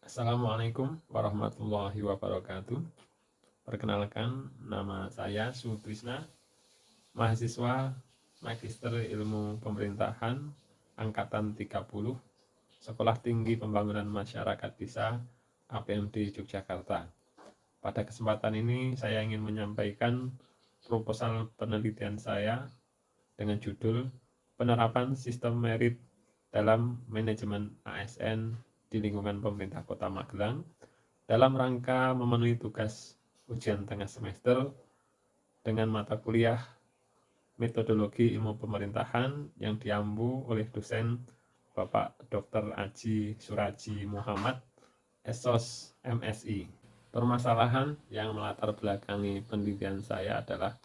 Assalamualaikum warahmatullahi wabarakatuh. Perkenalkan, nama saya Sutrisna, mahasiswa Magister Ilmu Pemerintahan Angkatan 30, Sekolah Tinggi Pembangunan Masyarakat Desa APMD Yogyakarta. Pada kesempatan ini saya ingin menyampaikan proposal penelitian saya dengan judul Penerapan Sistem Merit dalam Manajemen ASN di lingkungan pemerintah Kota Magelang dalam rangka memenuhi tugas ujian tengah semester dengan mata kuliah Metodologi Ilmu Pemerintahan yang diampu oleh dosen Bapak Dr. Aji Suraji Muhammad, Esos MSI. Permasalahan yang melatar belakangi penelitian saya adalah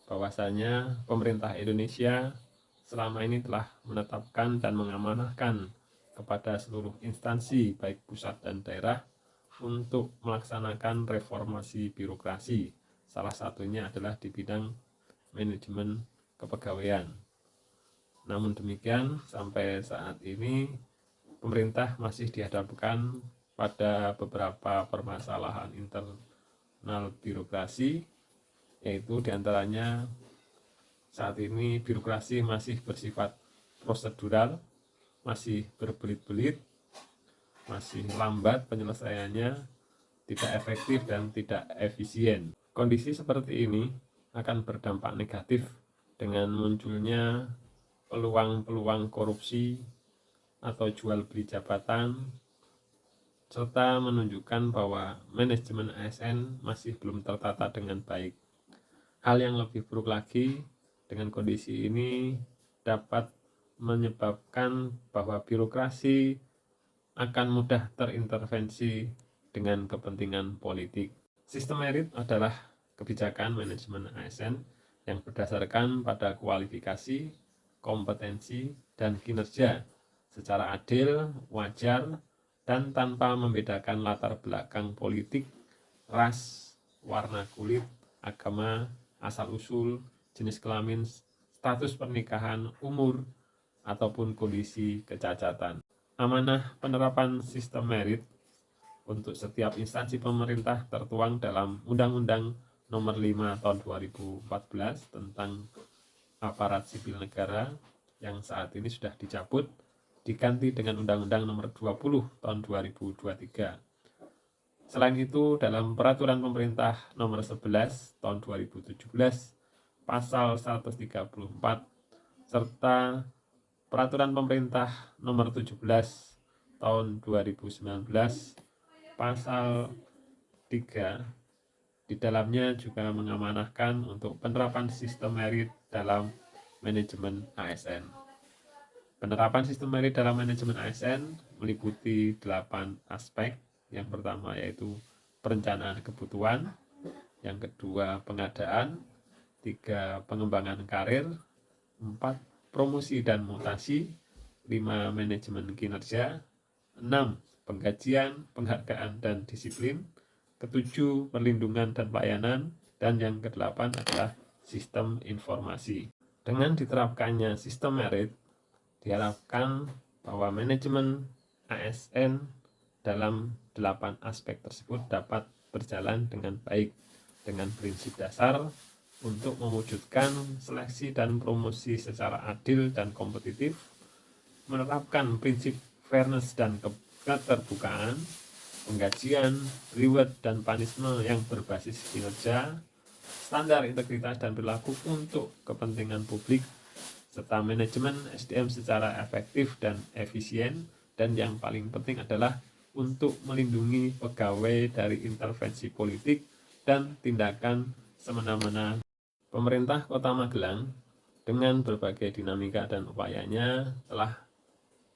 bahwasanya pemerintah Indonesia selama ini telah menetapkan dan mengamanahkan kepada seluruh instansi baik pusat dan daerah untuk melaksanakan reformasi birokrasi. Salah satunya adalah di bidang manajemen kepegawaian. Namun demikian, sampai saat ini pemerintah masih dihadapkan pada beberapa permasalahan internal birokrasi, yaitu diantaranya saat ini birokrasi masih bersifat prosedural, masih berbelit-belit, masih lambat penyelesaiannya, tidak efektif dan tidak efisien. Kondisi seperti ini akan berdampak negatif dengan munculnya peluang-peluang korupsi atau jual beli jabatan, serta menunjukkan bahwa manajemen ASN masih belum tertata dengan baik. Hal yang lebih buruk lagi, dengan kondisi ini dapat menyebabkan bahwa birokrasi akan mudah terintervensi dengan kepentingan politik. Sistem merit adalah kebijakan manajemen ASN yang berdasarkan pada kualifikasi, kompetensi, dan kinerja secara adil, wajar, dan tanpa membedakan latar belakang politik, ras, warna kulit, agama, asal-usul, jenis kelamin, status pernikahan, umur, ataupun kondisi kecacatan. Amanah penerapan sistem merit untuk setiap instansi pemerintah tertuang dalam Undang-Undang Nomor 5 Tahun 2014 tentang Aparat Sipil Negara yang saat ini sudah dicabut, diganti dengan Undang-Undang Nomor 20 Tahun 2023. Selain itu, dalam Peraturan Pemerintah Nomor 11 Tahun 2017 Pasal 134 serta Peraturan Pemerintah Nomor 17 Tahun 2019 Pasal 3 di dalamnya juga mengamanahkan untuk penerapan sistem merit dalam manajemen ASN. Penerapan sistem merit dalam manajemen ASN meliputi 8 aspek. Yang pertama yaitu perencanaan kebutuhan, yang kedua pengadaan, 3 pengembangan karir, 4 promosi dan mutasi, 5 manajemen kinerja, 6 penggajian, penghargaan dan disiplin, ketujuh perlindungan dan pelayanan, dan yang kedelapan adalah sistem informasi. Dengan diterapkannya sistem merit, diharapkan bahwa manajemen ASN dalam 8 aspek tersebut dapat berjalan dengan baik dengan prinsip dasar untuk mewujudkan seleksi dan promosi secara adil dan kompetitif, menerapkan prinsip fairness dan keterbukaan, penggajian, reward dan punishment yang berbasis kinerja, standar integritas dan perilaku untuk kepentingan publik, serta manajemen SDM secara efektif dan efisien, dan yang paling penting adalah untuk melindungi pegawai dari intervensi politik dan tindakan semena-mena. Pemerintah Kota Magelang dengan berbagai dinamika dan upayanya telah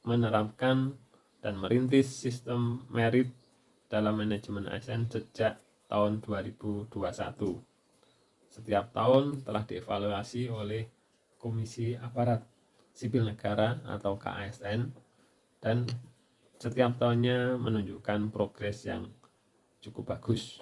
menerapkan dan merintis sistem merit dalam manajemen ASN sejak tahun 2021. Setiap tahun telah dievaluasi oleh Komisi Aparat Sipil Negara atau KASN dan setiap tahunnya menunjukkan progres yang cukup bagus.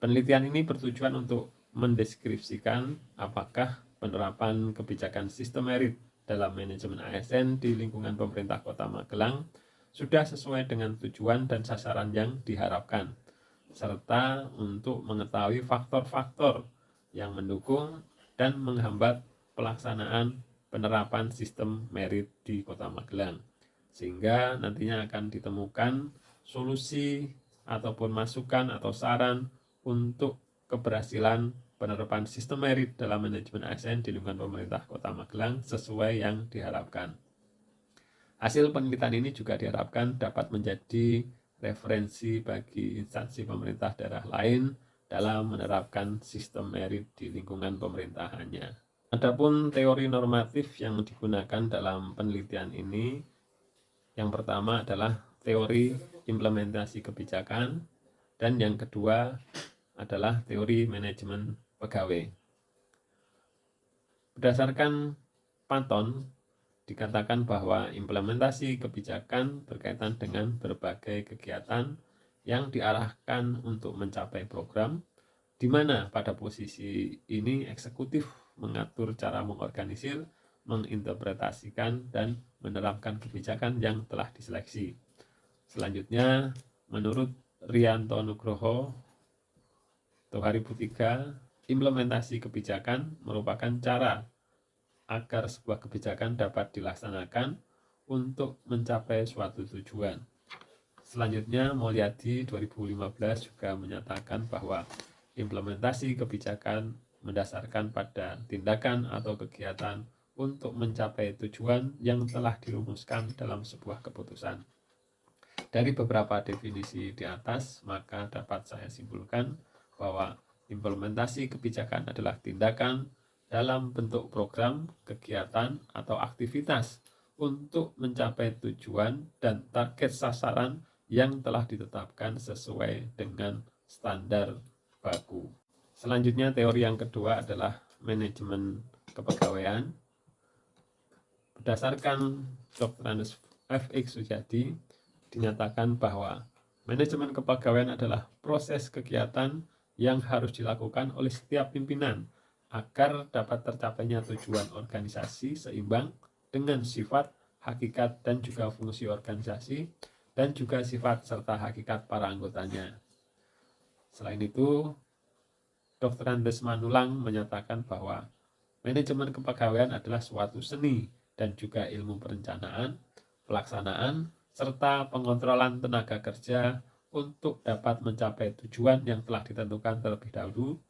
Penelitian ini bertujuan untuk mendeskripsikan apakah penerapan kebijakan sistem merit dalam manajemen ASN di lingkungan pemerintah Kota Magelang sudah sesuai dengan tujuan dan sasaran yang diharapkan, serta untuk mengetahui faktor-faktor yang mendukung dan menghambat pelaksanaan penerapan sistem merit di Kota Magelang, sehingga nantinya akan ditemukan solusi ataupun masukan atau saran untuk keberhasilan penerapan sistem merit dalam manajemen ASN di lingkungan pemerintah Kota Magelang sesuai yang diharapkan. Hasil penelitian ini juga diharapkan dapat menjadi referensi bagi instansi pemerintah daerah lain dalam menerapkan sistem merit di lingkungan pemerintahannya. Adapun teori normatif yang digunakan dalam penelitian ini, yang pertama adalah teori implementasi kebijakan, dan yang kedua adalah teori manajemen pegawai. Berdasarkan Panton, dikatakan bahwa implementasi kebijakan berkaitan dengan berbagai kegiatan yang diarahkan untuk mencapai program, di mana pada posisi ini eksekutif mengatur cara mengorganisir, menginterpretasikan, dan menerapkan kebijakan yang telah diseleksi. Selanjutnya, menurut Rianto Nugroho 2003, implementasi kebijakan merupakan cara agar sebuah kebijakan dapat dilaksanakan untuk mencapai suatu tujuan. Selanjutnya, Mulyadi 2015 juga menyatakan bahwa implementasi kebijakan mendasarkan pada tindakan atau kegiatan untuk mencapai tujuan yang telah dirumuskan dalam sebuah keputusan. Dari beberapa definisi di atas, maka dapat saya simpulkan bahwa implementasi kebijakan adalah tindakan dalam bentuk program, kegiatan, atau aktivitas untuk mencapai tujuan dan target sasaran yang telah ditetapkan sesuai dengan standar baku. Selanjutnya, teori yang kedua adalah manajemen kepegawaian. Berdasarkan Dr. F.X. Sujadi, dinyatakan bahwa manajemen kepegawaian adalah proses kegiatan yang harus dilakukan oleh setiap pimpinan agar dapat tercapainya tujuan organisasi seimbang dengan sifat, hakikat, dan juga fungsi organisasi, dan juga sifat serta hakikat para anggotanya. Selain itu, Dr. Andes Manulang menyatakan bahwa manajemen kepegawaian adalah suatu seni dan juga ilmu perencanaan, pelaksanaan, serta pengontrolan tenaga kerja untuk dapat mencapai tujuan yang telah ditentukan terlebih dahulu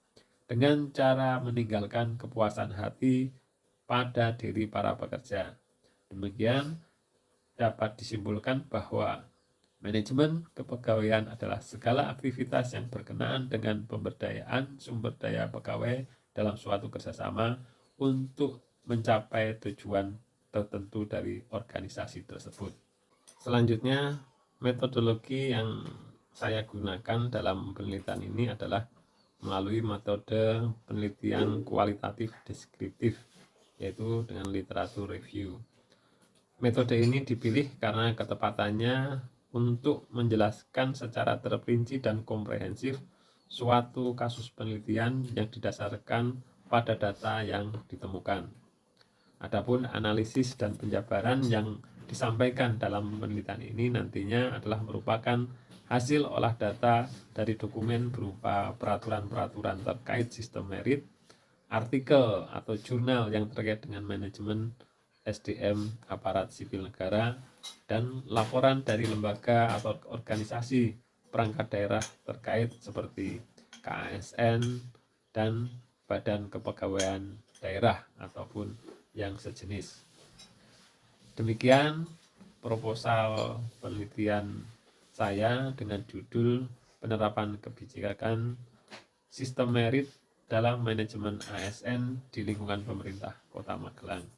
dengan cara meninggalkan kepuasan hati pada diri para pekerja. Demikian dapat disimpulkan bahwa manajemen kepegawaian adalah segala aktivitas yang berkenaan dengan pemberdayaan sumber daya pegawai dalam suatu kerjasama untuk mencapai tujuan tertentu dari organisasi tersebut. Selanjutnya, metodologi yang saya gunakan dalam penelitian ini adalah melalui metode penelitian kualitatif deskriptif, yaitu dengan literatur review. Metode ini dipilih karena ketepatannya untuk menjelaskan secara terperinci dan komprehensif suatu kasus penelitian yang didasarkan pada data yang ditemukan. Adapun analisis dan penjabaran yang disampaikan dalam penelitian ini nantinya adalah merupakan hasil olah data dari dokumen berupa peraturan-peraturan terkait sistem merit, artikel atau jurnal yang terkait dengan manajemen SDM aparat sipil negara, dan laporan dari lembaga atau organisasi perangkat daerah terkait seperti KASN dan Badan Kepegawaian Daerah ataupun yang sejenis. Demikian proposal penelitian saya dengan judul penerapan kebijakan sistem merit dalam manajemen ASN di lingkungan pemerintah Kota Magelang.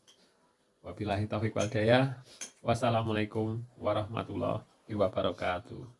Wabillahi taufiq wal hidayah. Wassalamualaikum warahmatullahi wabarakatuh.